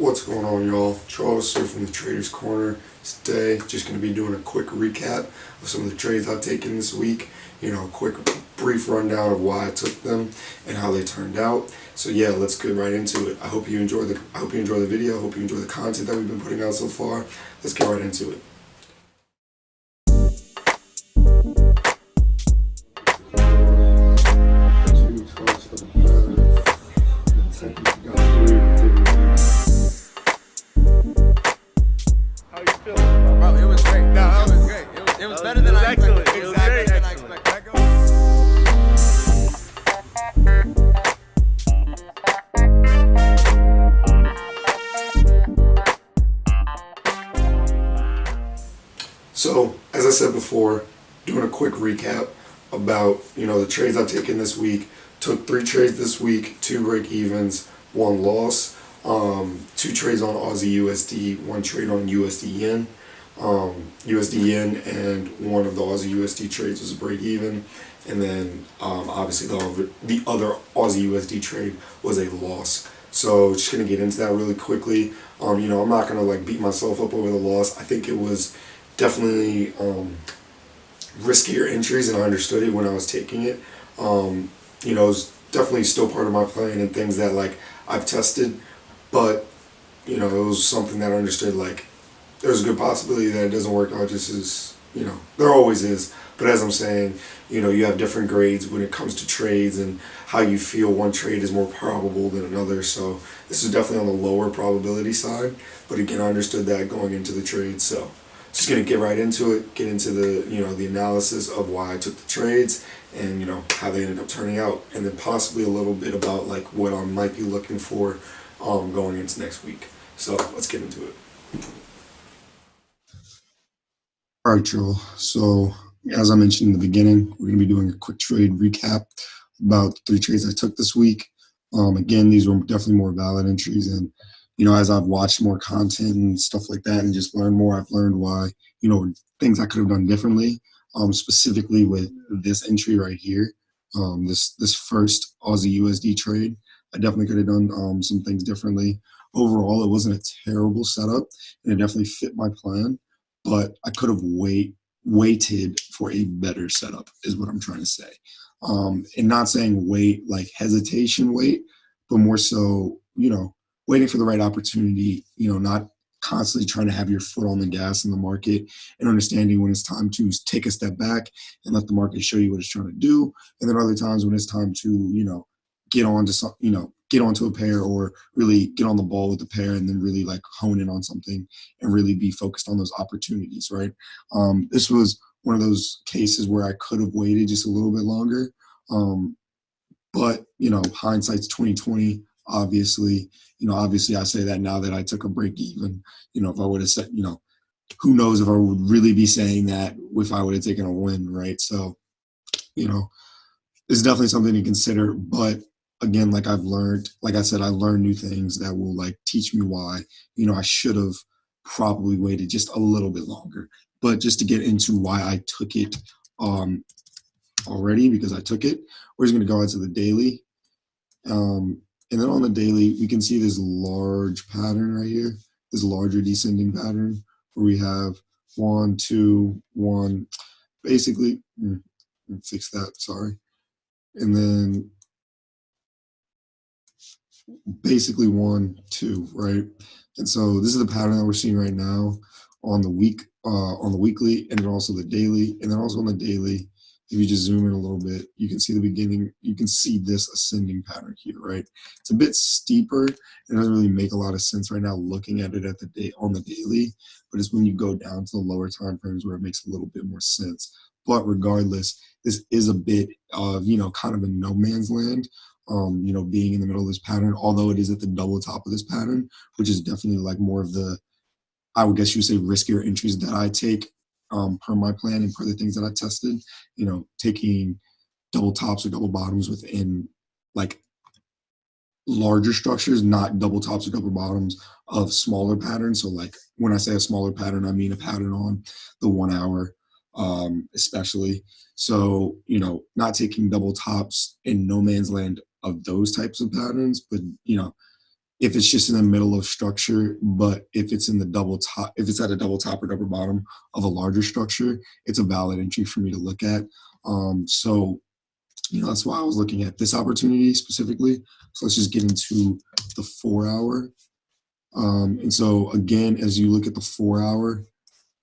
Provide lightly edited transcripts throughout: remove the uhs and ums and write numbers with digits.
What's going on, y'all? Charles here from the Traders Corner. Today, just going to be doing a quick recap of some of the trades I've taken this week. A quick, brief rundown of why I took them and how they turned out. So yeah, let's get right into it. I hope you enjoy the video. I hope you enjoy the content that we've been putting out so far. Let's get right into it. So, as I said before, doing a quick recap about, the trades I've taken this week. Took 3 trades this week, 2 break evens, 1 loss, 2 trades on Aussie USD, 1 trade on USD Yen. USD Yen and one of the Aussie USD trades was a break even, and then obviously the other Aussie USD trade was a loss. So just gonna get into that really quickly. I'm not gonna beat myself up over the loss. I think it was definitely riskier entries, and I understood it when I was taking it. It was definitely still part of my plan and things that I've tested, but it was something that I understood there's a good possibility that it doesn't work out just as, there always is. But as I'm saying, you have different grades when it comes to trades and how you feel one trade is more probable than another. So this is definitely on the lower probability side. But again, I understood that going into the trade. So just going to get right into it, get into the, the analysis of why I took the trades and, how they ended up turning out. And then possibly a little bit about what I might be looking for going into next week. So let's get into it. All right, Joel. So as I mentioned in the beginning, we're going to be doing a quick trade recap about the 3 trades I took this week. Again, these were definitely more valid entries, and as I've watched more content and stuff like that, and just learned more, I've learned why things I could have done differently. Specifically with this entry right here, this first Aussie USD trade, I definitely could have done some things differently. Overall, it wasn't a terrible setup, and it definitely fit my plan. But I could have waited for a better setup, is what I'm trying to say. And not saying wait like hesitation wait, but more so, waiting for the right opportunity, not constantly trying to have your foot on the gas in the market, and understanding when it's time to take a step back and let the market show you what it's trying to do. And then other times when it's time to, get onto some, get onto a pair, or really get on the ball with the pair, and then really hone in on something and really be focused on those opportunities, right? This was one of those cases where I could have waited just a little bit longer. But hindsight's 2020. Obviously, obviously I say that now that I took a break even. If I would have said, who knows if I would really be saying that if I would have taken a win, right? So, it's definitely something to consider. But again, like I said, I learned new things that will teach me why, I should have probably waited just a little bit longer. But just to get into why I took it already, because I took it, we're just going to go into the daily. And then on the daily, we can see this large pattern right here, this larger descending pattern where we have 1, 2, 1, basically, fix that, sorry. And then basically 1, 2, right? And so this is the pattern that we're seeing right now on the weekly, and then also the daily. And then also on the daily, if you just zoom in a little bit, you can see the beginning, you can see this ascending pattern here, right? It's a bit steeper. It doesn't really make a lot of sense right now looking at it on the daily, but it's when you go down to the lower time frames where it makes a little bit more sense. But regardless, this is a bit of, kind of a no man's land, being in the middle of this pattern, although it is at the double top of this pattern, which is definitely more of the, I would guess you would say, riskier entries that I take per my plan and per the things that I tested, taking double tops or double bottoms within larger structures, not double tops or double bottoms of smaller patterns. So when I say a smaller pattern, I mean a pattern on the 1 hour, especially. So, not taking double tops in no man's land of those types of patterns, but, if it's just in the middle of structure, but if it's in the double top, if it's at a double top or double bottom of a larger structure, it's a valid entry for me to look at. So, that's why I was looking at this opportunity specifically. So let's just get into the 4 hour. And so again, as you look at the 4 hour,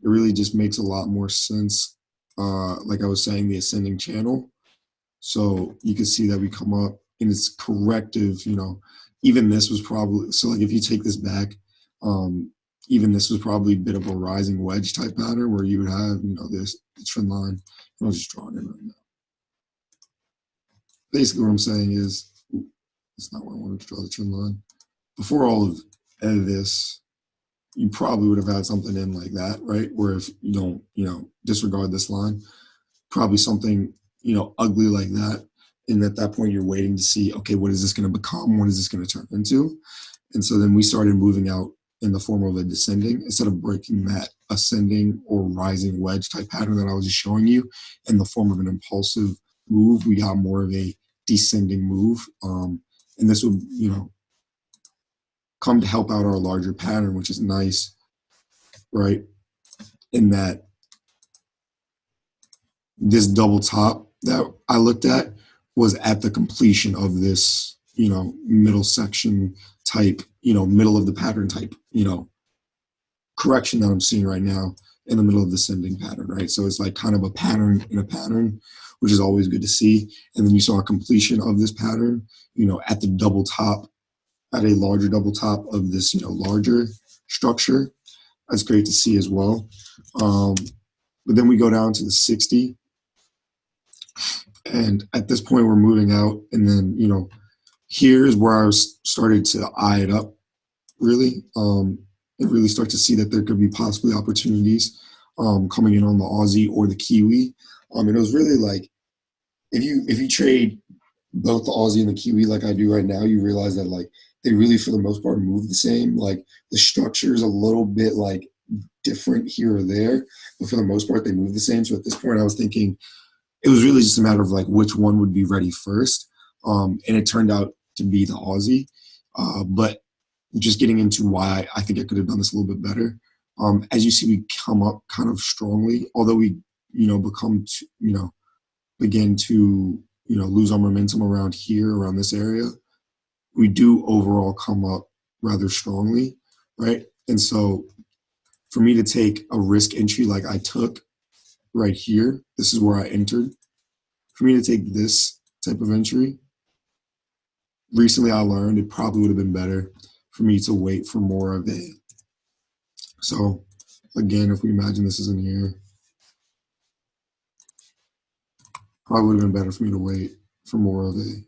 it really just makes a lot more sense. Like I was saying, the ascending channel. So you can see that we come up and it's corrective, even this was probably, so like if you take this back, even this was probably a bit of a rising wedge type pattern where you would have, this the trend line. I'll just draw it in right now. Basically what I'm saying is, that's not where I wanted to draw the trend line. Before all of this, you probably would have had something in like that, right? Where if you don't, disregard this line, probably something, ugly like that. And at that point, you're waiting to see, okay, what is this going to become? What is this going to turn into? And so then we started moving out in the form of a descending instead of breaking that ascending or rising wedge type pattern that I was just showing you in the form of an impulsive move. We got more of a descending move. And this would, come to help out our larger pattern, which is nice, right? In that this double top that I looked at was at the completion of this, middle section type, middle of the pattern type, correction that I'm seeing right now in the middle of the ascending pattern, right? So it's like kind of a pattern in a pattern, which is always good to see. And then you saw a completion of this pattern, at the double top, at a larger double top of this, larger structure. That's great to see as well. But then we go down to the 60. And at this point, we're moving out. And then, here's where I was started to eye it up, really, and really start to see that there could be possibly opportunities coming in on the Aussie or the Kiwi. And it was really like, if you trade both the Aussie and the Kiwi like I do right now, you realize that like they really, for the most part, move the same. Like the structure is a little bit like different here or there, but for the most part, they move the same. So at this point, I was thinking it was really just a matter of like which one would be ready first. And it turned out to be the Aussie. But just getting into why I think I could have done this a little bit better. As you see, we come up kind of strongly, although we, begin to, lose our momentum around here, around this area. We do overall come up rather strongly, right? And so for me to take a risk entry like I took right here, this is where I entered. For me to take this type of entry, recently I learned it probably would have been better for me to wait for more of a, so again, if we imagine this is in here, probably would have been better for me to wait for more of a,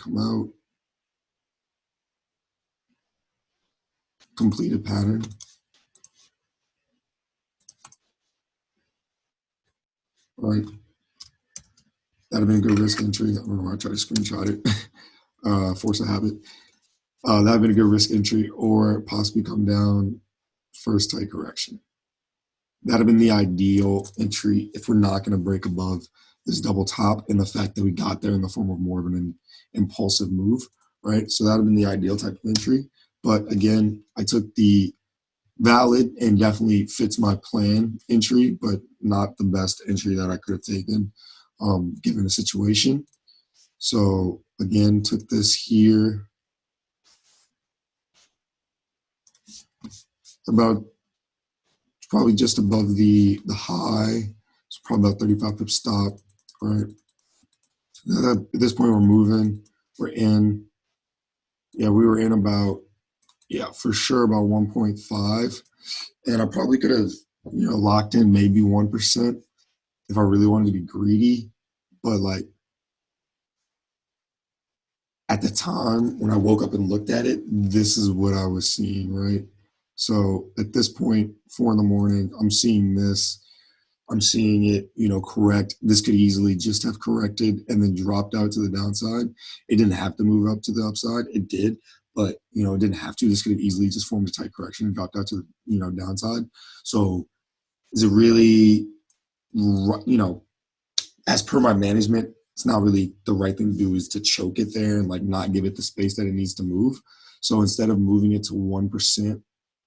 come out, completed pattern. Right. That'd have been a good risk entry. I don't know why I tried to screenshot it. Force a habit. That'd have been a good risk entry, or possibly come down first tight correction. That'd have been the ideal entry if we're not going to break above this double top, and the fact that we got there in the form of more of an impulsive move, right? So that'd have been the ideal type of entry. But again, I took the valid and definitely fits my plan entry, but not the best entry that I could have taken given the situation. So again, took this here about probably just above the high. It's probably about 35 pip stop, right? Now that, at this point, we're moving. We're in. Yeah, we were in about, for sure about 1.5. And I probably could have, locked in maybe 1% if I really wanted to be greedy. But like at the time when I woke up and looked at it, this is what I was seeing, right? So at this point, 4 in the morning, I'm seeing this. I'm seeing it, correct. This could easily just have corrected and then dropped out to the downside. It didn't have to move up to the upside. It did, but, it didn't have to. This could have easily just formed a tight correction and dropped out to the, downside. So is it really, as per my management, it's not really the right thing to do is to choke it there and like not give it the space that it needs to move. So instead of moving it to 1%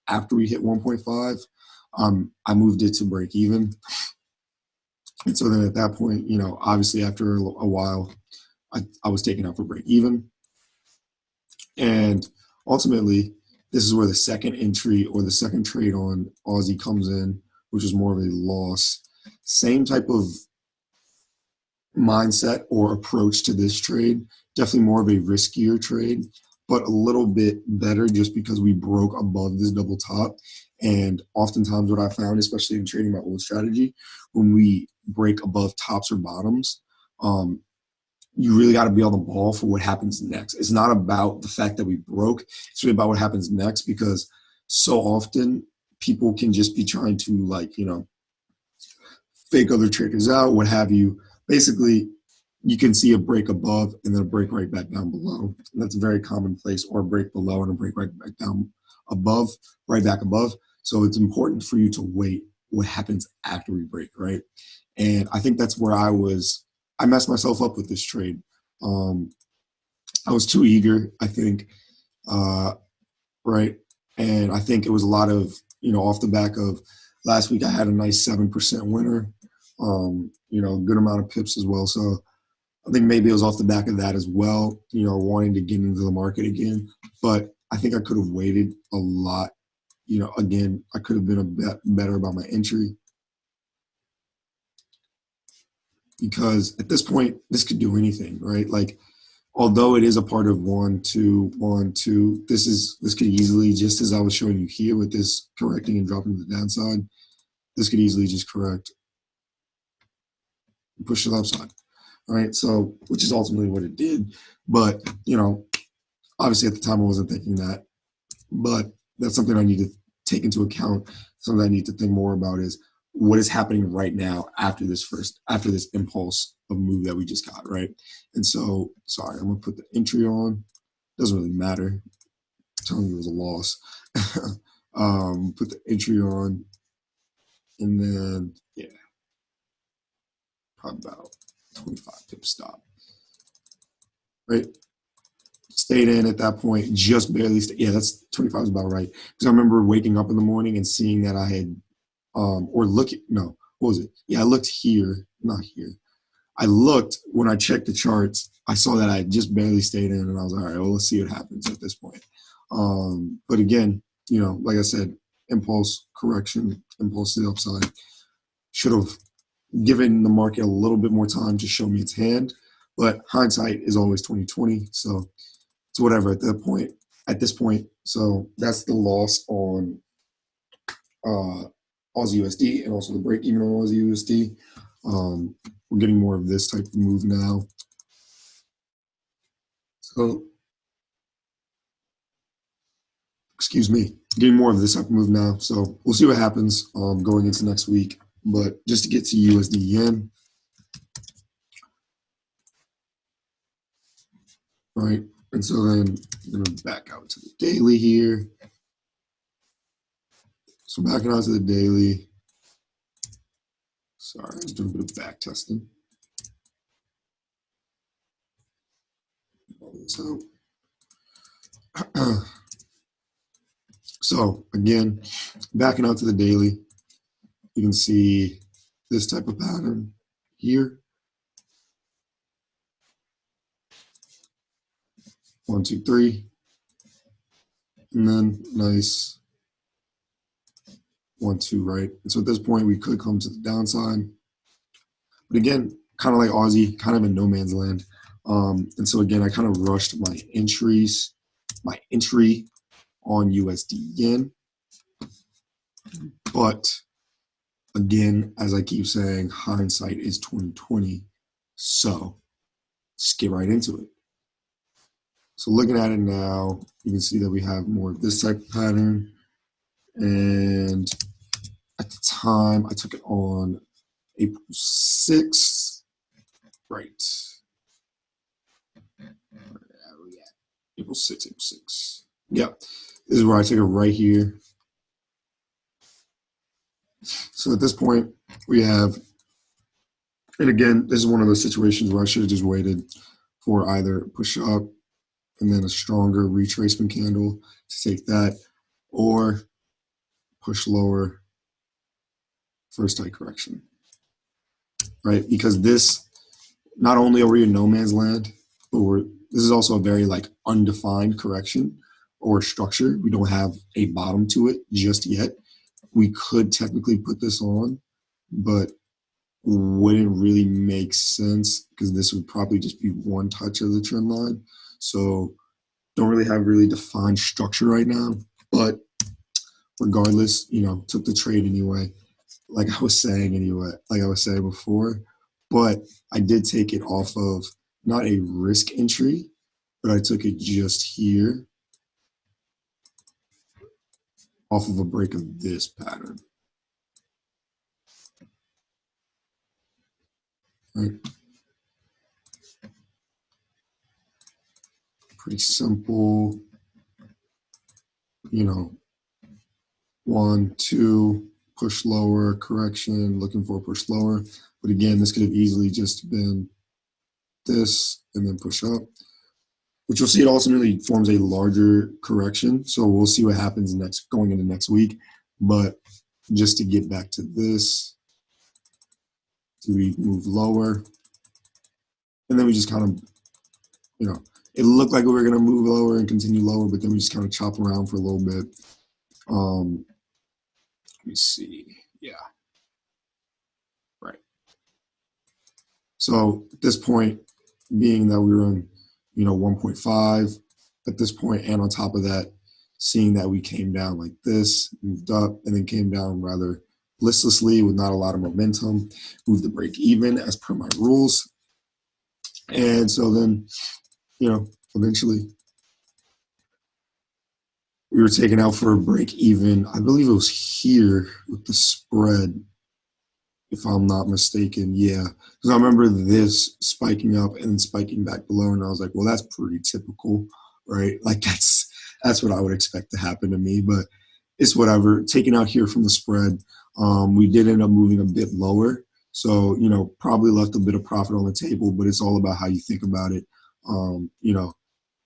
after we hit 1.5, I moved it to break even. And so then at that point, obviously after a while, I was taken out for break even. And ultimately, this is where the second entry or the second trade on Aussie comes in, which is more of a loss. Same type of mindset or approach to this trade, definitely more of a riskier trade, but a little bit better just because we broke above this double top. And oftentimes what I found, especially in trading my old strategy, when we break above tops or bottoms, you really got to be on the ball for what happens next. It's not about the fact that we broke. It's really about what happens next, because so often people can just be trying to fake other traders out, what have you. Basically, you can see a break above and then a break right back down below. And that's a very commonplace, or a break below and a break right back down above, right back above. So it's important for you to wait what happens after we break, right? And I think that's where I messed myself up with this trade. I was too eager, I think, right? And I think it was a lot of, off the back of last week, I had a nice 7% winner, good amount of pips as well. So I think maybe it was off the back of that as well, wanting to get into the market again. But I think I could have waited a lot. Again, I could have been a bit better about my entry, because at this point, this could do anything, right? Like, although it is a part of 1, 2, 1, 2, this could easily, just as I was showing you here with this correcting and dropping to the downside, this could easily just correct and push to the upside, right? So, which is ultimately what it did. But, obviously at the time I wasn't thinking that, but that's something I need to take into account. Something I need to think more about is what is happening right now after this impulse of move that we just got, right? And so, sorry, I'm gonna put the entry on. Doesn't really matter. I'm telling you it was a loss. Put the entry on, and then probably about 25 pip stop, right? Stayed in at that point, just barely. That's 25 is about right, because I remember waking up in the morning and seeing that I had, what was it? Yeah, I looked here, not here. I looked when I checked the charts. I saw that I had just barely stayed in, and I was like, all right, well, let's see what happens at this point. But again, like I said, impulse correction, impulse to the upside, should have given the market a little bit more time to show me its hand. But hindsight is always 20/20, so it's whatever at this point. So that's the loss on Aussie USD, and also the break even on Aussie USD. We're getting more of this type of move now. So, excuse me, getting more of this type of move now. So we'll see what happens going into next week. But just to get to USD yen, right? And so then I'm going to back out to the daily here. So backing out to the daily. Sorry, I was doing a bit of back testing. So again, backing out to the daily, you can see this type of pattern here. 1, 2, 3, and then nice 1, 2, right? And so at this point, we could come to the downside. But again, kind of like Aussie, kind of in no man's land. And so again, I kind of rushed my entry on USD yen. But again, as I keep saying, hindsight is 20/20. So let's get right into it. So looking at it now, you can see that we have more of this type of pattern. And at the time, I took it on April 6th. Right. April 6th. Yeah, this is where I took it right here. So at this point, we have, and again, this is one of those situations where I should have just waited for either push up and then a stronger retracement candle to take that, or push lower first tight correction, right? Because this, not only are we in no man's land, but this is also a very like undefined correction or structure. We don't have a bottom to it just yet. We could technically put this on, but wouldn't really make sense because this would probably just be one touch of the trend line. So don't really have really defined structure right now, but regardless, took the trade anyway. Like I was saying before, but I did take it off of not a risk entry, but I took it just here off of a break of this pattern. Right. Pretty simple, 1, 2, push lower, correction, looking for a push lower. But again, this could have easily just been this and then push up, which you'll see it ultimately forms a larger correction. So we'll see what happens going into next week. But just to get back to this, we move lower. And then we just kind of, it looked like we were going to move lower and continue lower, but then we just kind of chop around for a little bit. Let me see. Yeah. Right. So at this point, being that we were in, 1.5 at this point, and on top of that, seeing that we came down like this, moved up, and then came down rather listlessly with not a lot of momentum, moved the break even as per my rules. And so then, eventually we were taken out for a break even. I believe it was here with the spread, if I'm not mistaken. Yeah, because I remember this spiking up and then spiking back below, and I was like, well, that's pretty typical, right? Like that's what I would expect to happen to me, but it's whatever. Taken out here from the spread, we did end up moving a bit lower, so probably left a bit of profit on the table, but it's all about how you think about it,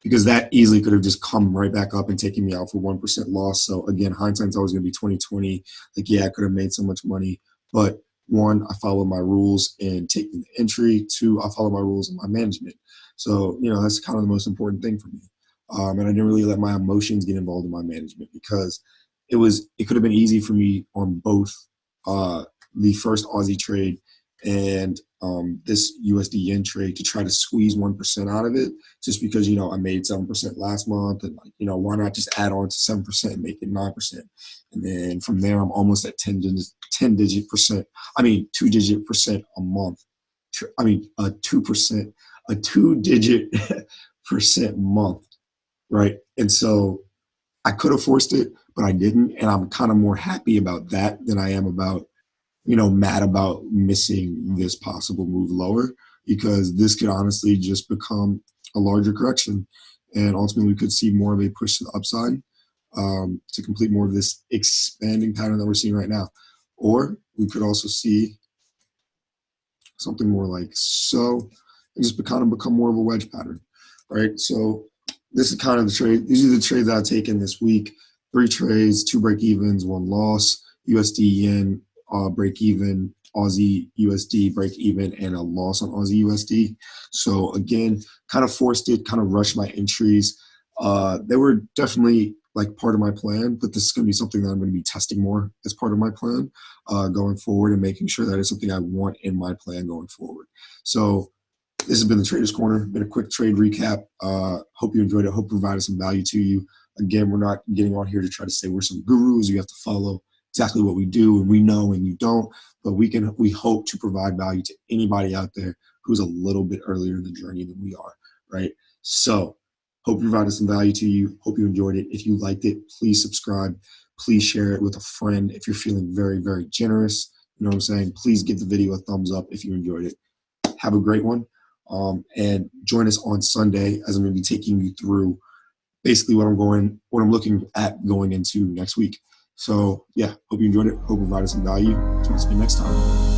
because that easily could have just come right back up and taken me out for 1% loss. So again, hindsight's always going to be 20/20. Like, yeah, I could have made so much money, but one, I followed my rules in taking the entry. Two, I followed my rules in my management. So, that's kind of the most important thing for me. And I didn't really let my emotions get involved in my management, because it could have been easy for me on both the first Aussie trade and this USD yen trade to try to squeeze 1% out of it, just because, I made 7% last month, and why not just add on to 7% and make it 9%? And then from there, I'm almost at 2-digit percent a month. I mean, a 2-digit percent month, right? And so I could have forced it, but I didn't. And I'm kind of more happy about that than I am about, mad about missing this possible move lower, because this could honestly just become a larger correction. And ultimately, we could see more of a push to the upside to complete more of this expanding pattern that we're seeing right now. Or we could also see something more like so, and just kind of become more of a wedge pattern, right? So this is kind of the trade. These are the trades that I've taken this week. 3 trades, 2 break evens, 1 loss. USD yen break even, Aussie USD break even, and a loss on Aussie USD. So again, kind of forced it, kind of rushed my entries. They were definitely like part of my plan, but this is going to be something that I'm going to be testing more as part of my plan going forward, and making sure that it's something I want in my plan going forward. So this has been the Trader's Corner. Been a quick trade recap. Hope you enjoyed it. Hope it provided some value to you. Again, we're not getting on here to try to say we're some gurus. You have to follow exactly what we do, and we know and you don't. But we hope to provide value to anybody out there who's a little bit earlier in the journey than we are, right? So hope it provided some value to you. Hope you enjoyed it. If you liked it, please subscribe. Please share it with a friend if you're feeling very, very generous. You know what I'm saying? Please give the video a thumbs up if you enjoyed it. Have a great one. And join us on Sunday, as I'm going to be taking you through basically what I'm looking at going into next week. So yeah, hope you enjoyed it. Hope it provided some value. Join us again next time.